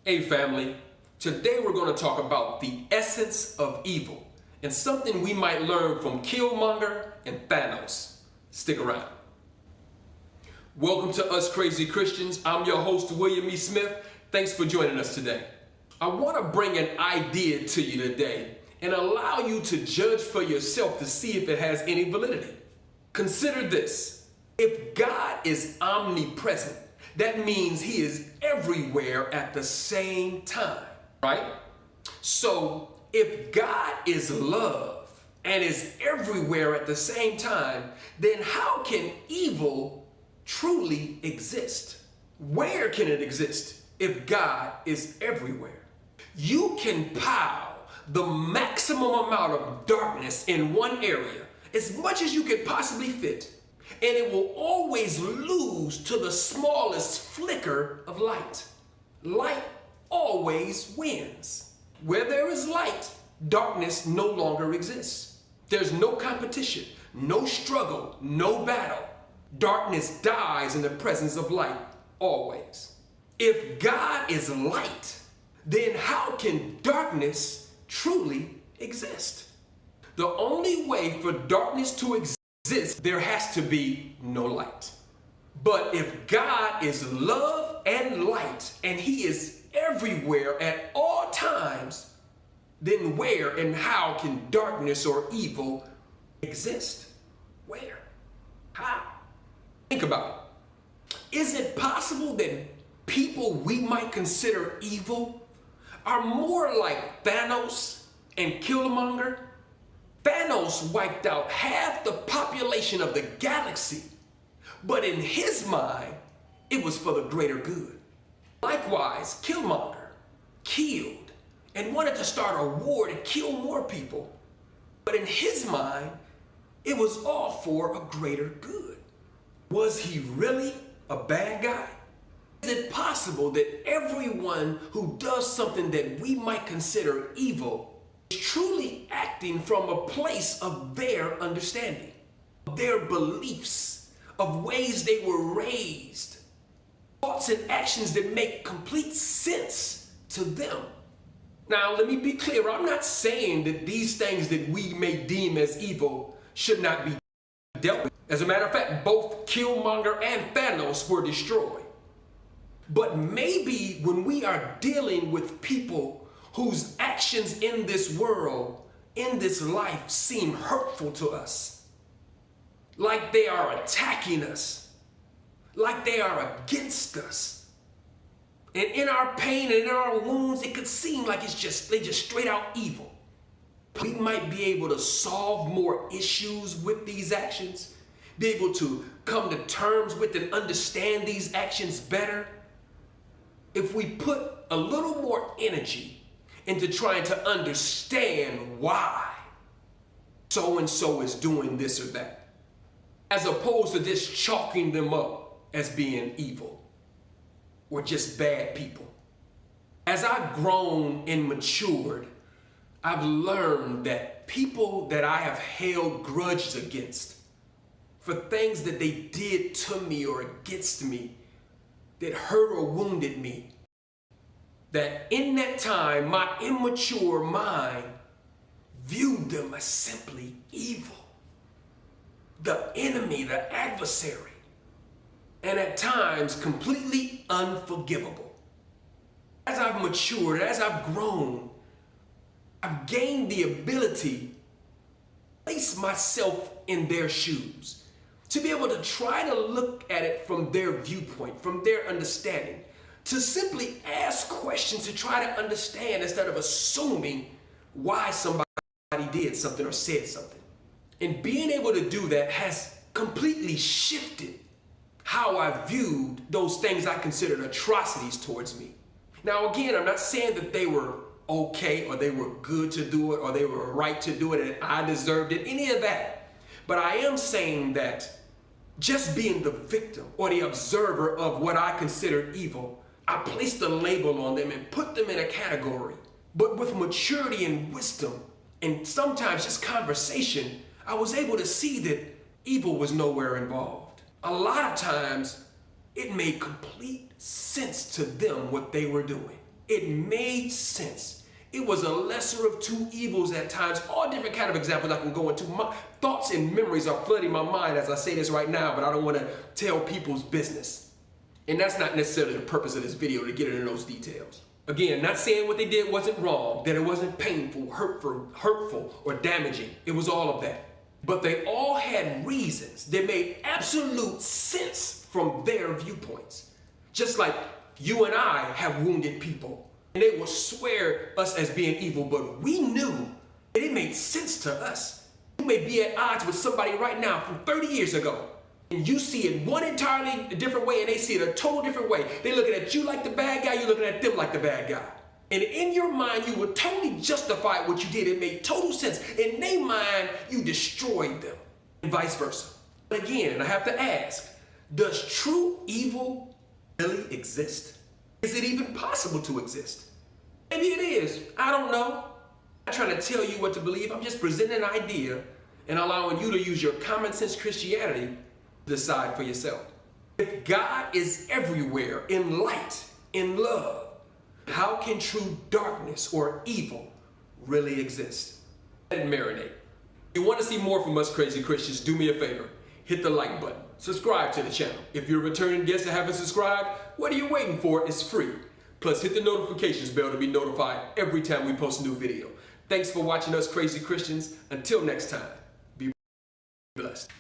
Hey family, today we're going to talk about the essence of evil and something we might learn from Killmonger and Thanos. Stick around. Welcome to Us Crazy Christians. I'm your host, William E. Smith. Thanks for joining us today. I want to bring an idea to you today and allow you to judge for yourself to see if it has any validity. Consider this. If God is omnipresent, that means he is everywhere at the same time, right? So if God is love and is everywhere at the same time, then how can evil truly exist? Where can it exist if God is everywhere? You can pile the maximum amount of darkness in one area, as much as you could possibly fit, and it will always lose to the smallest flicker of light. Light always wins. Where there is light, darkness no longer exists. There's no competition, no struggle, no battle. Darkness dies in the presence of light, always. If God is light, then how can darkness truly exist? The only way for darkness to exist, there has to be no light. But if God is love and light, and he is everywhere at all times, then where and how can darkness or evil exist? Where? How? Think about it. Is it possible that people we might consider evil are more like Thanos and Killmonger? Thanos wiped out half the population of the galaxy, but in his mind, it was for the greater good. Likewise, Killmonger killed and wanted to start a war to kill more people, but in his mind, it was all for a greater good. Was he really a bad guy? Is it possible that everyone who does something that we might consider evil is truly acting from a place of their understanding, of their beliefs, of ways they were raised, thoughts and actions that make complete sense to them? Now, let me be clear. I'm not saying that these things that we may deem as evil should not be dealt with. As a matter of fact, both Killmonger and Thanos were destroyed. But maybe when we are dealing with people whose actions in this world, in this life, seem hurtful to us, like they are attacking us, like they are against us, and in our pain and in our wounds, it could seem like they just straight out evil. We might be able to solve more issues with these actions, be able to come to terms with and understand these actions better, if we put a little more energy into trying to understand why so-and-so is doing this or that, as opposed to just chalking them up as being evil or just bad people. As I've grown and matured, I've learned that people that I have held grudges against for things that they did to me or against me, that hurt or wounded me, that in that time, my immature mind viewed them as simply evil, the enemy, the adversary, and at times completely unforgivable. As I've matured, as I've grown, I've gained the ability to place myself in their shoes, to be able to try to look at it from their viewpoint, from their understanding, to simply ask questions to try to understand instead of assuming why somebody did something or said something. And being able to do that has completely shifted how I viewed those things I considered atrocities towards me. Now again, I'm not saying that they were okay or they were good to do it or they were right to do it and I deserved it, any of that. But I am saying that just being the victim or the observer of what I considered evil, I placed a label on them and put them in a category. But with maturity and wisdom and sometimes just conversation, I was able to see that evil was nowhere involved. A lot of times it made complete sense to them what they were doing. It made sense. It was a lesser of two evils at times. All different kind of examples I can go into. My thoughts and memories are flooding my mind as I say this right now, but I don't want to tell people's business. And that's not necessarily the purpose of this video, to get into those details. Again, not saying what they did wasn't wrong, that it wasn't painful, hurtful, or damaging. It was all of that. But they all had reasons that made absolute sense from their viewpoints. Just like you and I have wounded people, and they will swear us as being evil, but we knew that it made sense to us. You may be at odds with somebody right now from 30 years ago, and you see it one entirely different way, and they see it a total different way. They're looking at you like the bad guy, you're looking at them like the bad guy. And in your mind, you would totally justify what you did. It made total sense. In their mind, you destroyed them, and vice versa. But again, I have to ask, does true evil really exist? Is it even possible to exist? Maybe it is. I don't know. I'm not trying to tell you what to believe. I'm just presenting an idea and allowing you to use your common sense Christianity to decide for yourself. If God is everywhere in light, in love, how can true darkness or evil really exist? Let it marinate. If you want to see more from us crazy Christians, do me a favor. Hit the like button. Subscribe to the channel. If you're a returning guest and haven't subscribed, what are you waiting for? It's free. Plus, hit the notifications bell to be notified every time we post a new video. Thanks for watching us crazy Christians. Until next time, be blessed.